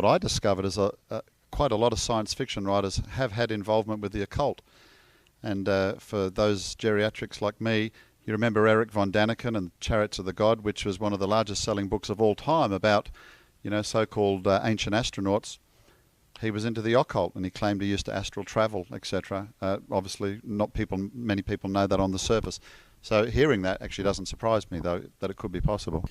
what I discovered is quite a lot of science fiction writers have had involvement with the occult. And for those geriatrics like me, you remember Eric von Daniken and Chariots of the God, which was one of the largest selling books of all time about, so-called ancient astronauts. He was into the occult, and he claimed he used to astral travel, etc. Obviously, many people know that on the surface. So hearing that actually doesn't surprise me, though, that it could be possible.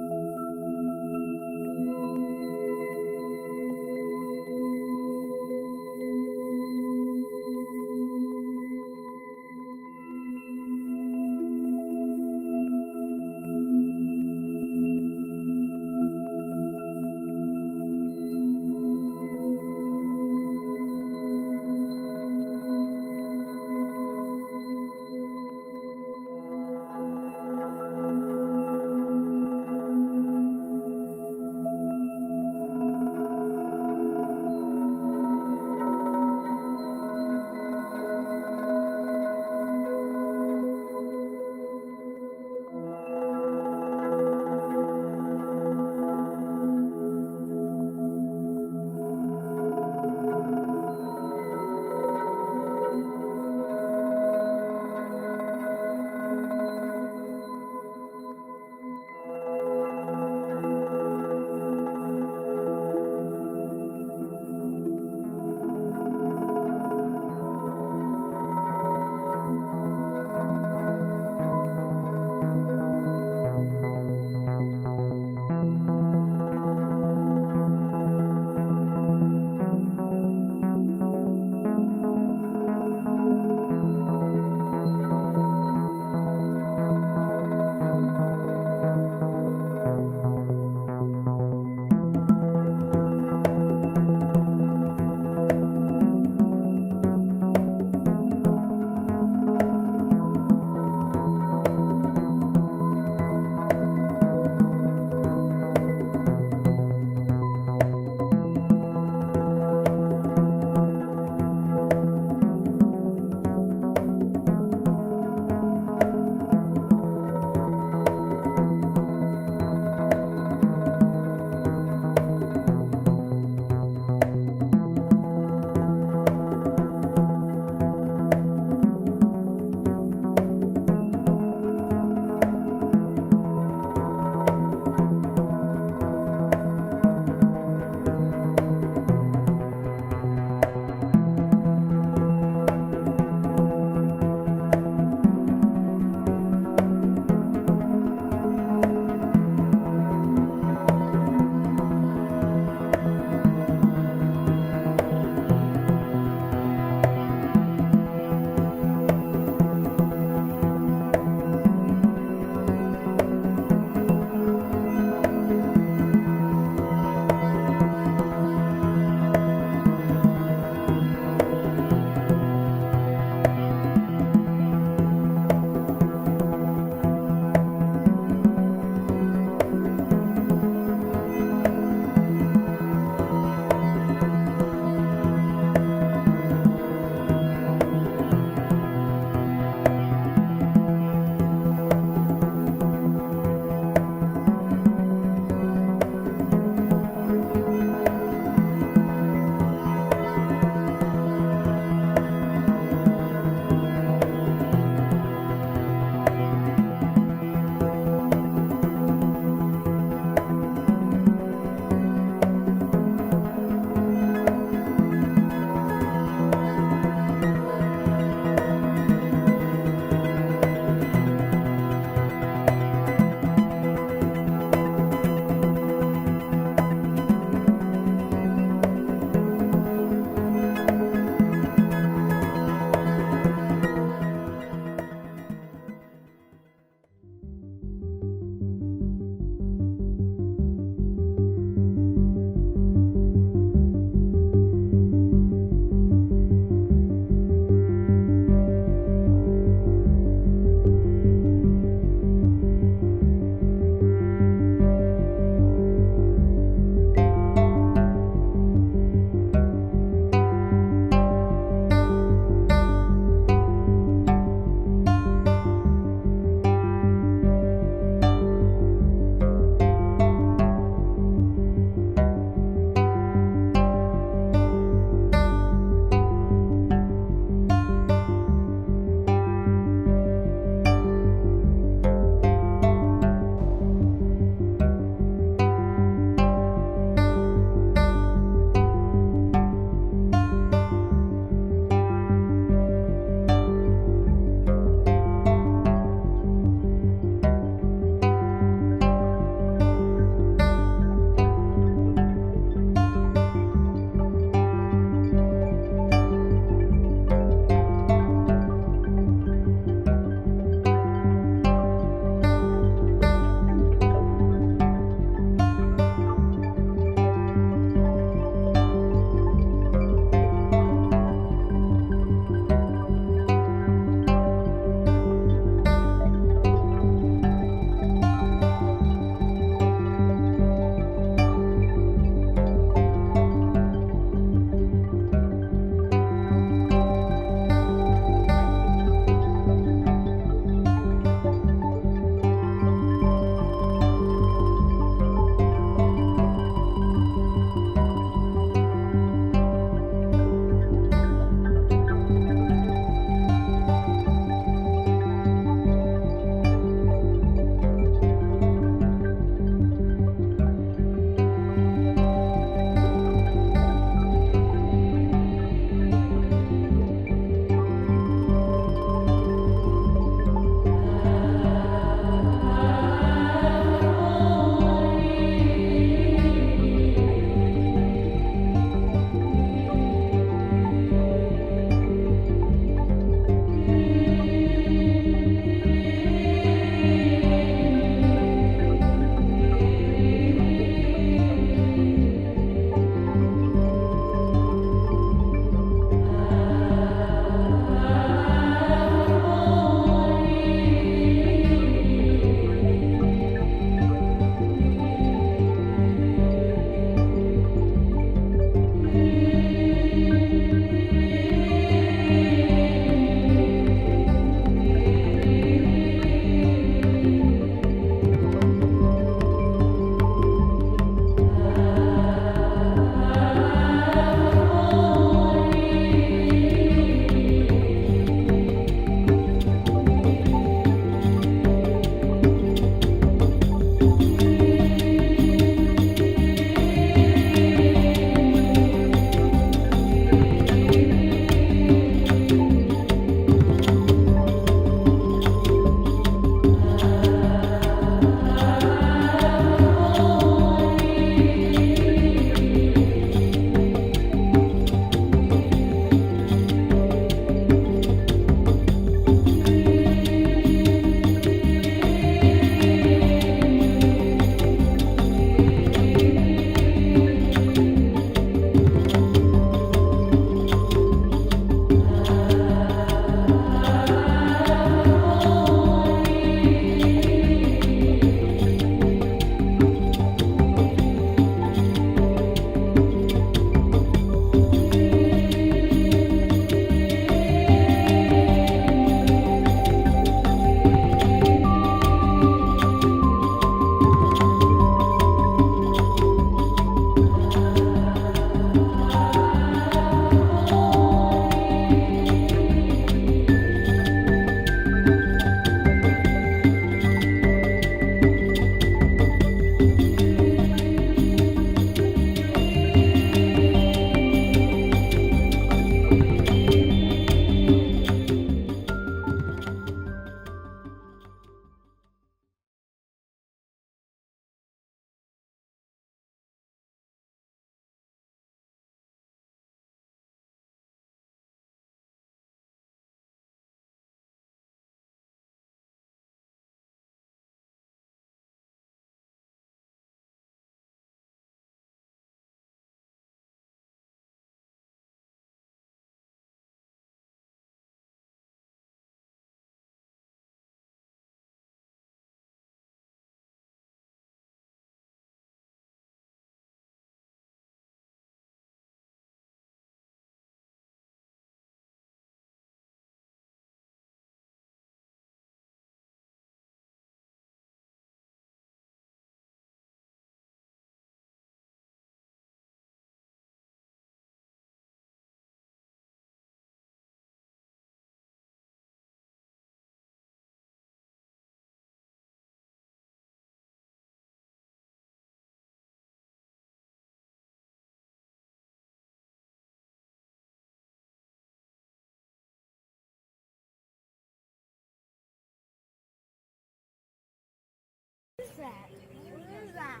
is that?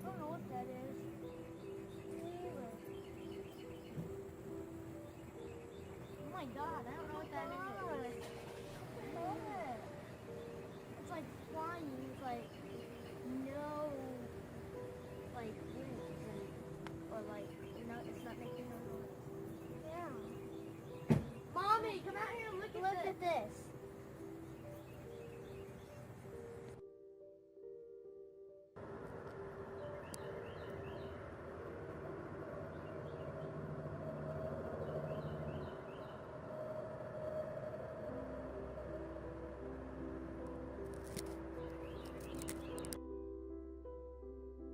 I don't know what that is. Oh my god, I don't know what that is. It's like flying, it's like no, like wings, or like, you know, it's not making no noise. Yeah. Mommy, come out here and look at this.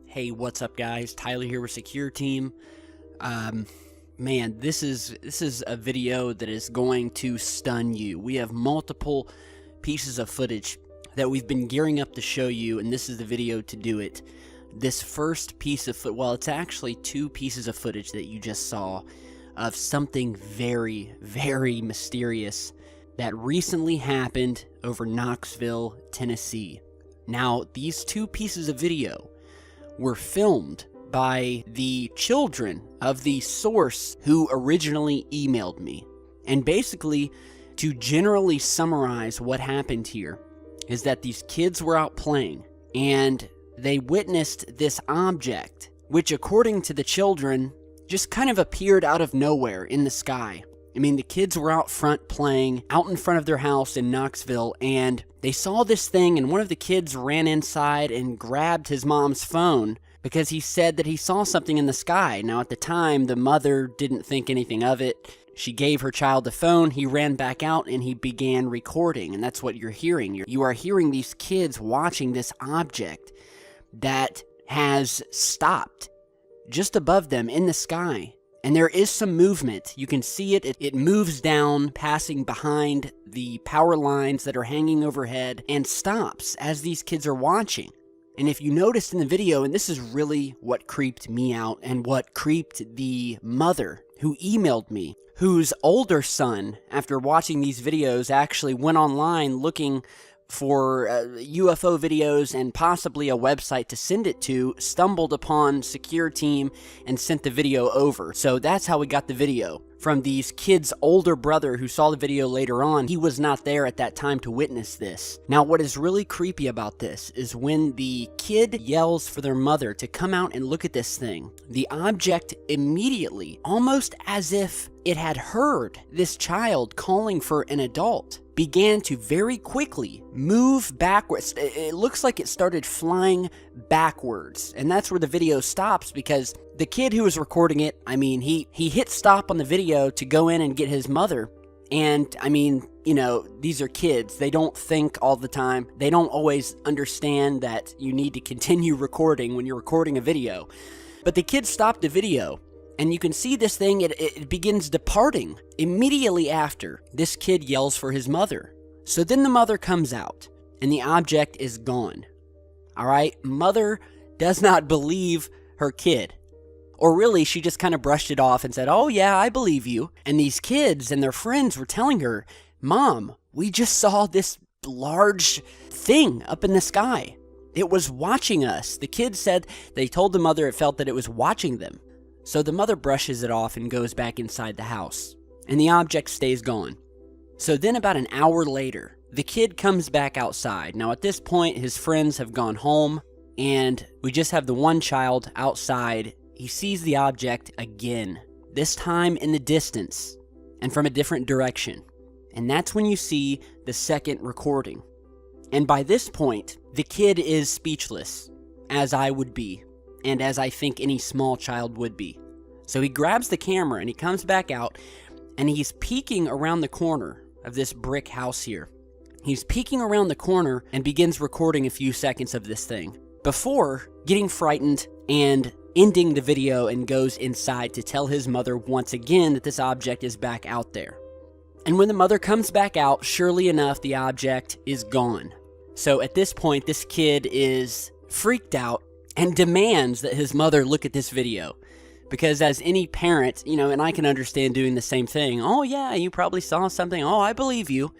Hey, what's up, guys? Tyler here with Secure Team. Man, this is a video that is going to stun you. We have multiple pieces of footage that we've been gearing up to show you, and this is the video to do it. This first piece of well, it's actually two pieces of footage that you just saw of something very, very mysterious that recently happened over Knoxville, Tennessee. Now, these two pieces of video were filmed by the children of the source who originally emailed me. And basically, to generally summarize what happened here, is that these kids were out playing, and they witnessed this object, which according to the children, just kind of appeared out of nowhere in the sky. I mean, the kids were out front playing, out in front of their house in Knoxville, and they saw this thing, and one of the kids ran inside and grabbed his mom's phone because he said that he saw something in the sky. Now, at the time, the mother didn't think anything of it. She gave her child the phone, he ran back out, and he began recording, and that's what you're hearing. You are hearing these kids watching this object that has stopped just above them in the sky. And there is some movement. You can see it. It moves down, passing behind the power lines that are hanging overhead, and stops as these kids are watching. And if you noticed in the video, and this is really what creeped me out and what creeped the mother who emailed me, whose older son, after watching these videos, actually went online looking for UFO videos and possibly a website to send it to, stumbled upon Secure Team and sent the video over. So that's how we got the video. From these kids' older brother who saw the video later on. He was not there at that time to witness this. Now, what is really creepy about this is when the kid yells for their mother to come out and look at this thing, the object immediately, almost as if it had heard this child calling for an adult, began to very quickly move backwards. It looks like it started flying backwards. And that's where the video stops, because the kid who was recording it, I mean, he hit stop on the video to go in and get his mother. And I mean, you know, these are kids. They don't think all the time. They don't always understand that you need to continue recording when you're recording a video. But the kid stopped the video. And you can see this thing, it begins departing. Immediately after, this kid yells for his mother. So then the mother comes out, and the object is gone. Alright? Mother does not believe her kid. Or really, she just kind of brushed it off and said, "Oh yeah, I believe you." And these kids and their friends were telling her, "Mom, we just saw this large thing up in the sky. It was watching us." The kids said they told the mother it felt that it was watching them. So the mother brushes it off and goes back inside the house, and the object stays gone. So then about an hour later, the kid comes back outside. Now at this point, his friends have gone home, and we just have the one child outside. He sees the object again, this time in the distance, and from a different direction. And that's when you see the second recording. And by this point, the kid is speechless, as I would be, and as I think any small child would be. So he grabs the camera and he comes back out, and he's peeking around the corner of this brick house here. He's peeking around the corner and begins recording a few seconds of this thing before getting frightened and ending the video, and goes inside to tell his mother once again that this object is back out there. And when the mother comes back out, surely enough, the object is gone. So at this point, this kid is freaked out and demands that his mother look at this video. Because as any parent, you know, and I can understand doing the same thing. "Oh yeah, you probably saw something. Oh, I believe you."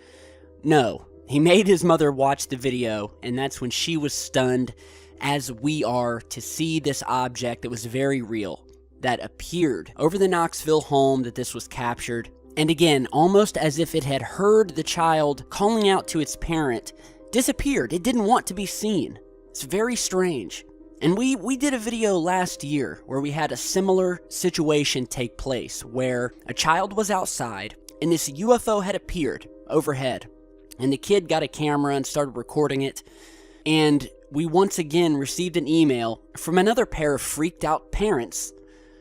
No, He made his mother watch the video, and that's when she was stunned, as we are, to see this object that was very real, that appeared over the Knoxville home that this was captured. And again, almost as if it had heard the child calling out to its parent, disappeared. It didn't want to be seen. It's very strange. And we did a video last year where we had a similar situation take place, where a child was outside and this UFO had appeared overhead. And the kid got a camera and started recording it. And we once again received an email from another pair of freaked out parents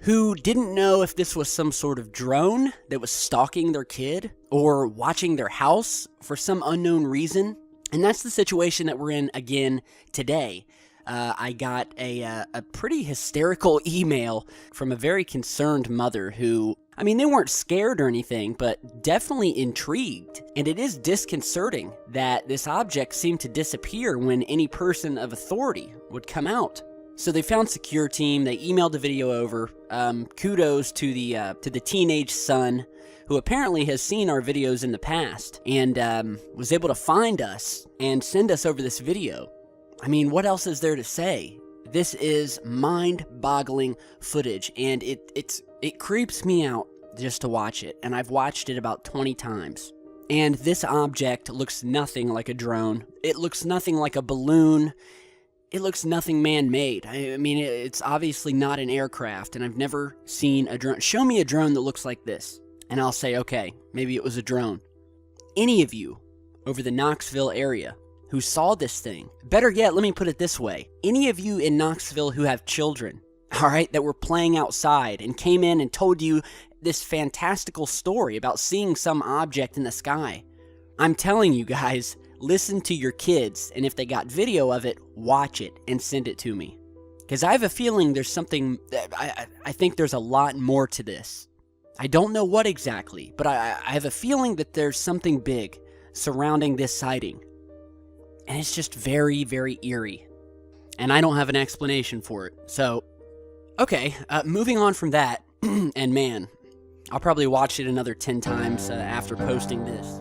who didn't know if this was some sort of drone that was stalking their kid or watching their house for some unknown reason. And that's the situation that we're in again today. I got a pretty hysterical email from a very concerned mother who, I mean, they weren't scared or anything, but definitely intrigued. And it is disconcerting that this object seemed to disappear when any person of authority would come out. So they found Secure Team, they emailed the video over. Kudos to the teenage son, who apparently has seen our videos in the past, and was able to find us and send us over this video. I mean, what else is there to say? This is mind-boggling footage, and it creeps me out just to watch it, and I've watched it about 20 times. And this object looks nothing like a drone. It looks nothing like a balloon. It looks nothing man-made. I mean, it's obviously not an aircraft, and I've never seen a drone. Show me a drone that looks like this, and I'll say, okay, maybe it was a drone. Any of you over the Knoxville area who saw this thing, better yet, let me put it this way, any of you in Knoxville who have children, all right, that were playing outside and came in and told you this fantastical story about seeing some object in the sky, I'm telling you guys, listen to your kids, and if they got video of it, watch it and send it to me. Because I have a feeling there's something, I think there's a lot more to this. I don't know what exactly, but I have a feeling that there's something big surrounding this sighting. And it's just very, very eerie. And I don't have an explanation for it. So, okay, moving on from that, and man, I'll probably watch it another 10 times after posting this.